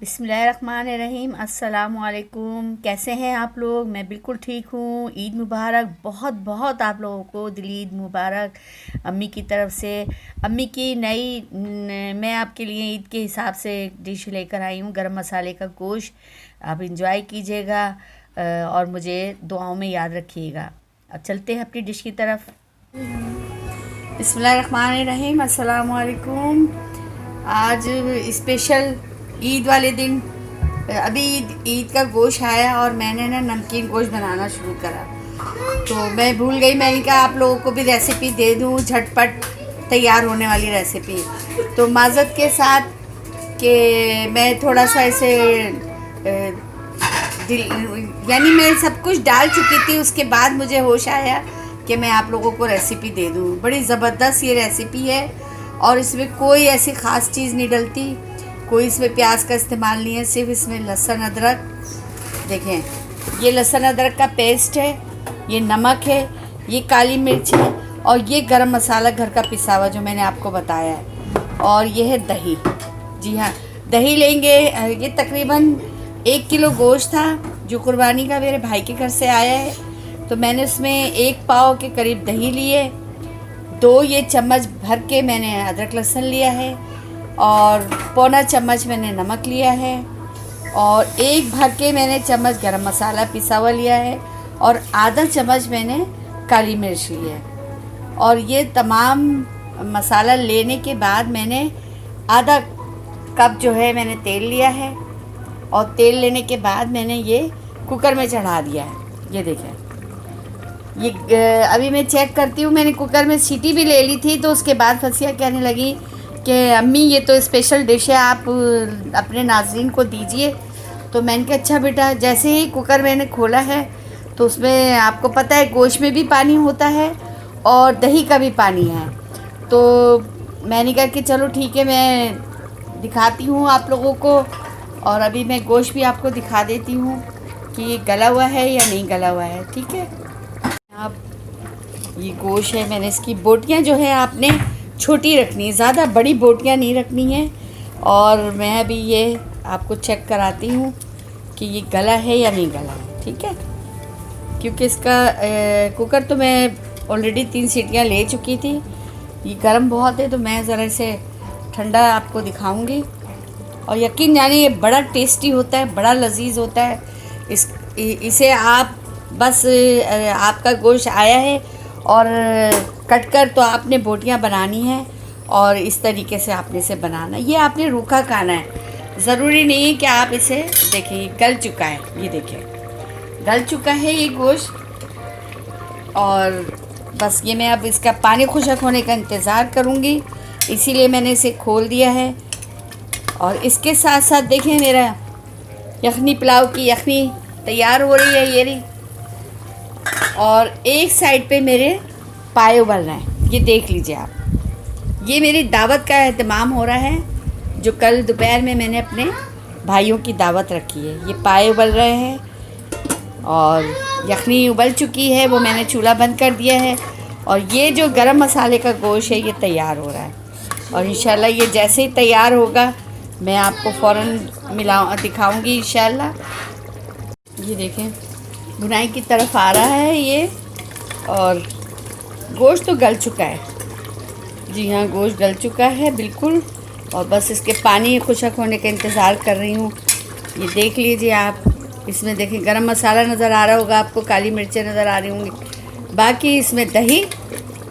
बिस्मिल्लाहिर्रहमानिर्रहीम। अस्सलामुअलैकुम। कैसे हैं आप लोग? मैं बिल्कुल ठीक हूँ। ईद मुबारक। बहुत बहुत आप लोगों को दिली ईद मुबारक अम्मी की तरफ से। अम्मी की मैं आपके लिए ईद के हिसाब से एक डिश लेकर आई हूँ, गरम मसाले का गोश्त। आप इंजॉय कीजिएगा और मुझे दुआओं में याद रखिएगा। अब चलते हैं अपनी डिश की तरफ। बिस्मिल्लाहिर्रहमानिर्रहीम। अस्सलामुअलैकुम। आज स्पेशल ईद वाले दिन अभी ईद का गोश्त आया और मैंने ना नमकीन गोश्त बनाना शुरू करा। तो मैं भूल गई, मैंने कहा आप लोगों को भी रेसिपी दे दूँ, झटपट तैयार होने वाली रेसिपी। तो माज़रत के साथ कि मैं थोड़ा सा ऐसे यानी मैं सब कुछ डाल चुकी थी, उसके बाद मुझे होश आया कि मैं आप लोगों को रेसिपी दे दूँ। बड़ी ज़बरदस्त ये रेसिपी है और इसमें कोई ऐसी ख़ास चीज़ नहीं डलती, कोई इसमें प्याज का इस्तेमाल नहीं है, सिर्फ इसमें लहसुन अदरक। देखें, ये लहसुन अदरक का पेस्ट है, ये नमक है, ये काली मिर्च है और ये गरम मसाला घर का पिसा हुआ जो मैंने आपको बताया है। और ये है दही। जी हाँ, दही लेंगे। ये तकरीबन 1 किलो गोश्त था जो कुर्बानी का मेरे भाई के घर से आया है। तो मैंने उसमें 1 पाव के करीब दही लिए, 2 ये चम्मच भर के मैंने अदरक लहसुन लिया है और पौना चम्मच मैंने नमक लिया है और 1 भर के मैंने चम्मच गरम मसाला पिसा हुआ लिया है और आधा चम्मच मैंने काली मिर्च ली है। और ये तमाम मसाला लेने के बाद मैंने आधा कप जो है मैंने तेल लिया है और तेल लेने के बाद मैंने ये कुकर में चढ़ा दिया है। ये देखें, ये अभी मैं चेक करती हूँ, मैंने कुकर में सीटी भी ले ली थी। तो उसके बाद फसिया कहने लगी कि अम्मी ये तो स्पेशल डिश है, आप अपने नाज़रीन को दीजिए। तो मैंने कहा अच्छा बेटा। जैसे ही कुकर मैंने खोला है तो उसमें आपको पता है गोश्त में भी पानी होता है और दही का भी पानी है। तो मैंने कहा कि चलो ठीक है, मैं दिखाती हूँ आप लोगों को। और अभी मैं गोश्त भी आपको दिखा देती हूँ कि ये गला हुआ है या नहीं गला हुआ है। ठीक है, आप ये गोश्त है, मैंने इसकी बोटियाँ जो है आपने छोटी रखनी है, ज़्यादा बड़ी बोटियाँ नहीं रखनी है। और मैं अभी ये आपको चेक कराती हूँ कि ये गला है या नहीं गला है। ठीक है, क्योंकि इसका कुकर तो मैं ऑलरेडी 3 सीटियाँ ले चुकी थी। ये गर्म बहुत है तो मैं ज़रा इसे ठंडा आपको दिखाऊंगी। और यकीन जानिए ये बड़ा टेस्टी होता है, बड़ा लजीज होता है। इसे आप बस आपका गोश्त आया है और कट कर तो आपने बोटियां बनानी है और इस तरीके से आपने इसे बनाना है। ये आपने रूखा खाना है, ज़रूरी नहीं है कि आप इसे देखिए गल चुका है। ये देखिए गल चुका है ये गोश्त। और बस ये मैं अब इसका पानी खुशक होने का इंतज़ार करूँगी, इसीलिए मैंने इसे खोल दिया है। और इसके साथ साथ देखें मेरा यखनी पुलाव की यखनी तैयार हो रही है, ये रही। और एक साइड पे मेरे पाए उबल रहे हैं, ये देख लीजिए आप। ये मेरी दावत का एहतमाम हो रहा है जो कल दोपहर में मैंने अपने भाइयों की दावत रखी है। ये पाए उबल रहे हैं और यखनी उबल चुकी है, वो मैंने चूल्हा बंद कर दिया है। और ये जो गरम मसाले का गोश्त है ये तैयार हो रहा है और इंशाल्लाह ये जैसे ही तैयार होगा मैं आपको फ़ौरन दिखाऊंगी इंशाल्लाह। ये देखें भुनाई की तरफ आ रहा है ये और गोश्त तो गल चुका है। जी हाँ, गोश्त गल चुका है बिल्कुल। और बस इसके पानी खुशक होने का इंतज़ार कर रही हूँ। ये देख लीजिए आप, इसमें देखें गरम मसाला नज़र आ रहा होगा आपको, काली मिर्चें नज़र आ रही होंगी, बाकी इसमें दही,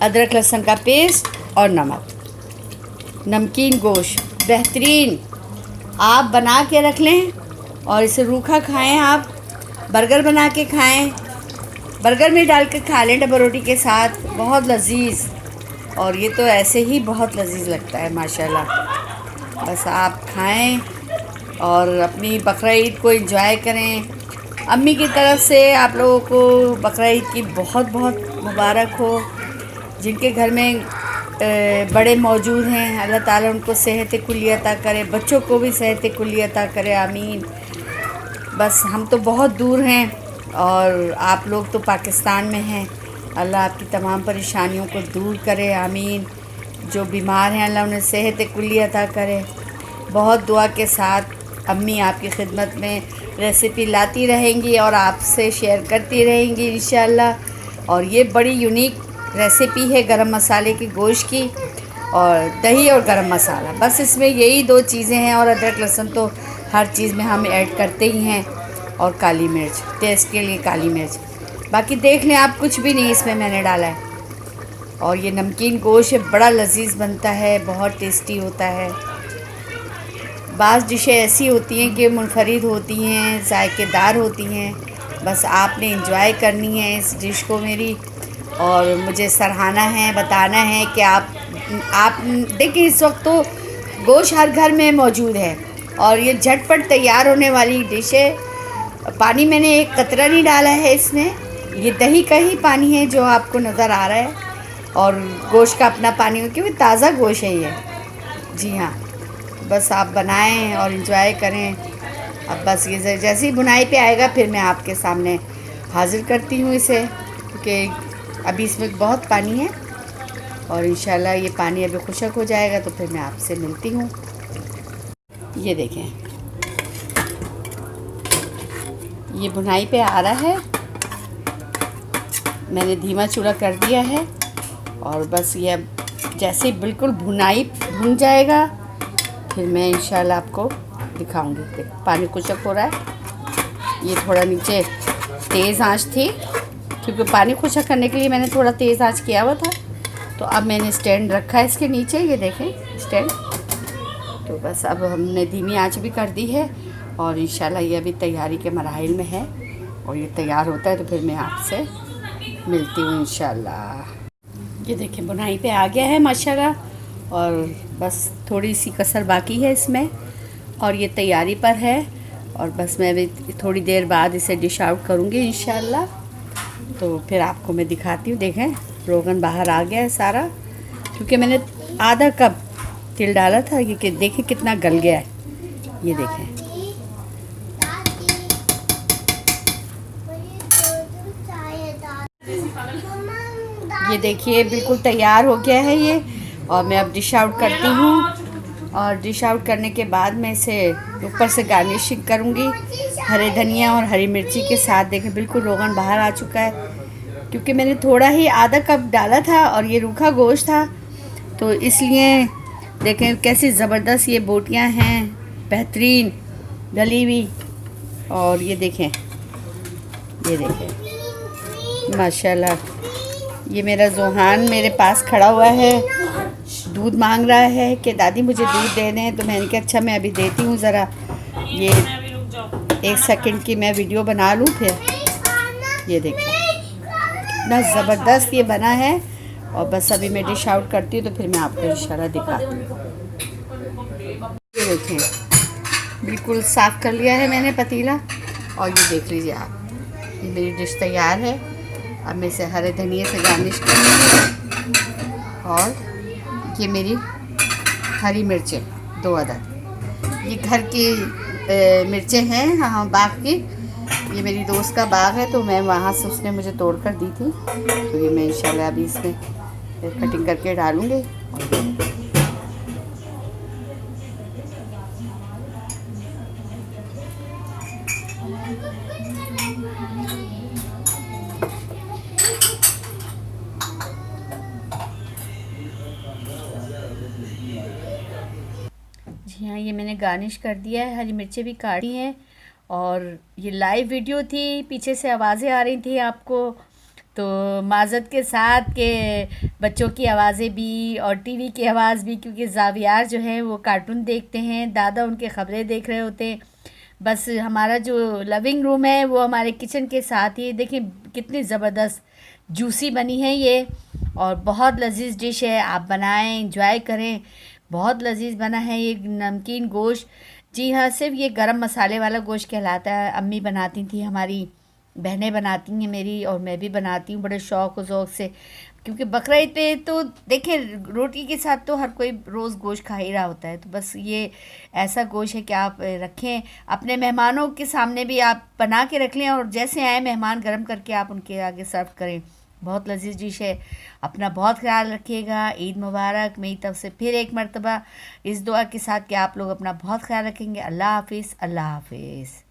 अदरक लहसुन का पेस्ट और नमक। नमकीन गोश्त बेहतरीन, आप बना के रख लें और इसे रूखा खाएं। आप बर्गर बना के खाएं, बर्गर में डाल के खा लें डबल रोटी के साथ, बहुत लजीज। और ये तो ऐसे ही बहुत लजीज लगता है माशाल्लाह। बस आप खाएं और अपनी बकरा ईद को एंजॉय करें। अम्मी की तरफ से आप लोगों को बकरा ईद की बहुत बहुत मुबारक हो। जिनके घर में बड़े मौजूद हैं, अल्लाह ताला उनको सेहत कुल्ली अता करे, बच्चों को भी सेहत कुल्ली अता करे, आमीन। बस हम तो बहुत दूर हैं और आप लोग तो पाकिस्तान में हैं। अल्लाह आपकी तमाम परेशानियों को दूर करे, आमीन। जो बीमार हैं अल्लाह उन्हें सेहत कुल्ली अता करे। बहुत दुआ के साथ अम्मी आपकी खिदमत में रेसिपी लाती रहेंगी और आपसे शेयर करती रहेंगी इंशाल्लाह। और ये बड़ी यूनिक रेसिपी है गरम मसाले की, गोश्त की, और दही और गरम मसाला, बस इसमें यही दो चीज़ें हैं। और अदरक लहसुन तो हर चीज़ में हम ऐड करते ही हैं, और काली मिर्च, टेस्ट के लिए काली मिर्च। बाकी देख लें आप, कुछ भी नहीं इसमें मैंने डाला है। और ये नमकीन गोश्त है, बड़ा लजीज बनता है, बहुत टेस्टी होता है। बाज़ डिशें ऐसी होती हैं कि मुनफरिद होती हैं, जायकेदार होती हैं, बस आपने इंजॉय करनी है इस डिश को मेरी, और मुझे सराहना है, बताना है कि आप देखिए इस वक्त तो गोश्त हर घर में मौजूद है और ये झटपट तैयार होने वाली डिश है। पानी मैंने एक कतरा नहीं डाला है इसमें, ये दही का ही पानी है जो आपको नज़र आ रहा है, और गोश्त का अपना पानी है क्योंकि ताज़ा गोश्त है ये। जी हाँ, बस आप बनाएं और इन्जॉय करें। अब बस ये जैसे ही बुनाई पे आएगा फिर मैं आपके सामने हाज़िर करती हूँ इसे, क्योंकि अभी इसमें बहुत पानी है और इंशाल्लाह ये पानी अभी खुशक हो जाएगा तो फिर मैं आपसे मिलती हूँ। ये देखें, ये बुनाई पे आ रहा है, मैंने धीमा चूल्हा कर दिया है, और बस ये अब जैसे ही बिल्कुल भुन जाएगा फिर मैं इंशाल्लाह आपको दिखाऊंगी। देख पानी खुशक हो रहा है, ये थोड़ा नीचे तेज़ आंच थी क्योंकि पानी खुशक करने के लिए मैंने थोड़ा तेज़ आंच किया हुआ था। तो अब मैंने स्टैंड रखा है इसके नीचे, ये देखें स्टैंड। तो बस अब हमने धीमी आंच भी कर दी है और इंशाल्लाह ये अभी तैयारी के मराहिल में है, और ये तैयार होता है तो फिर मैं आपसे मिलती हूँ इंशाल्लाह। ये देखें बुनाई पे आ गया है माशाल्लाह, और बस थोड़ी सी कसर बाकी है इसमें, और ये तैयारी पर है। और बस मैं अभी थोड़ी देर बाद इसे डिश आउट करूँगी इंशाल्लाह, तो फिर आपको मैं दिखाती हूँ। देखें रोगन बाहर आ गया है सारा, क्योंकि मैंने आधा कप तिल डाला था, ये देखें कितना गल गया है। ये देखें, ये देखिए बिल्कुल तैयार हो गया है ये, और मैं अब डिश आउट करती हूँ। और डिश आउट करने के बाद मैं इसे ऊपर से गार्निशिंग करूँगी हरे धनिया और हरी मिर्ची के साथ। देखें बिल्कुल रोगन बाहर आ चुका है, क्योंकि मैंने थोड़ा ही आधा कप डाला था और ये रूखा गोश्त था, तो इसलिए देखें कैसी ज़बरदस्त ये बोटियाँ हैं, बेहतरीन गली हुई। और ये देखें, ये देखें माशाल्लाह, ये मेरा जोहान मेरे पास खड़ा हुआ है, दूध मांग रहा है कि दादी मुझे दूध दे दें। तो मैंने कहा अच्छा मैं अभी देती हूँ, ज़रा ये 1 सेकंड की मैं वीडियो बना लूँ फिर। ये देखें कितना ज़बरदस्त ये बना है, और बस अभी मैं डिश आउट करती हूँ तो फिर मैं आपको इंशाल्लाह दिखाती हूँ। ये देखें बिल्कुल साफ़ कर लिया है मैंने पतीला, और ये देख लीजिए आप, ये मेरी डिश तैयार है। अब मैं इसे हरे धनिए से गार्निश करूँगी, और ये मेरी हरी मिर्चें 2 अदद, ये घर की मिर्चें हैं, हाँ बाग की। ये मेरी दोस्त का बाग है तो मैं वहाँ से उसने मुझे तोड़ कर दी थी, तो ये मैं इंशाल्लाह अभी इसमें कटिंग करके डालूँगी। जी हाँ, ये मैंने गार्निश कर दिया है, हरी मिर्चें भी काटी हैं, और ये लाइव वीडियो थी, पीछे से आवाज़ें आ रही थी आपको, तो माज़रत के साथ के बच्चों की आवाज़ें भी और टीवी की आवाज़ भी, क्योंकि ज़ावियार जो है वो कार्टून देखते हैं, दादा उनके ख़बरें देख रहे होते हैं। बस हमारा जो लिविंग रूम है वो हमारे किचन के साथ ही। देखिए कितनी ज़बरदस्त जूसी बनी है ये, और बहुत लजीज डिश है, आप बनाएं इंजॉय करें, बहुत लजीज बना है ये नमकीन गोश्त। जी हाँ, सिर्फ ये गरम मसाले वाला गोश्त कहलाता है। अम्मी बनाती थी, हमारी बहनें बनाती हैं मेरी, और मैं भी बनाती हूँ बड़े शौक़ और ज़ौक़ से, क्योंकि बकरा ईद पे तो देखें रोटी के साथ तो हर कोई रोज़ गोश्त खा ही रहा होता है, तो बस ये ऐसा गोश्त है कि आप रखें अपने मेहमानों के सामने भी, आप बना के रख लें, और जैसे आए मेहमान गर्म करके आप उनके आगे सर्व करें, बहुत लजीज डिश है। अपना बहुत ख्याल रखिएगा। ईद मुबारक। मेरी तरफ से फिर एक मर्तबा इस दुआ के साथ कि आप लोग अपना बहुत ख्याल रखेंगे। अल्लाह हाफिज़, अल्लाह हाफिज़।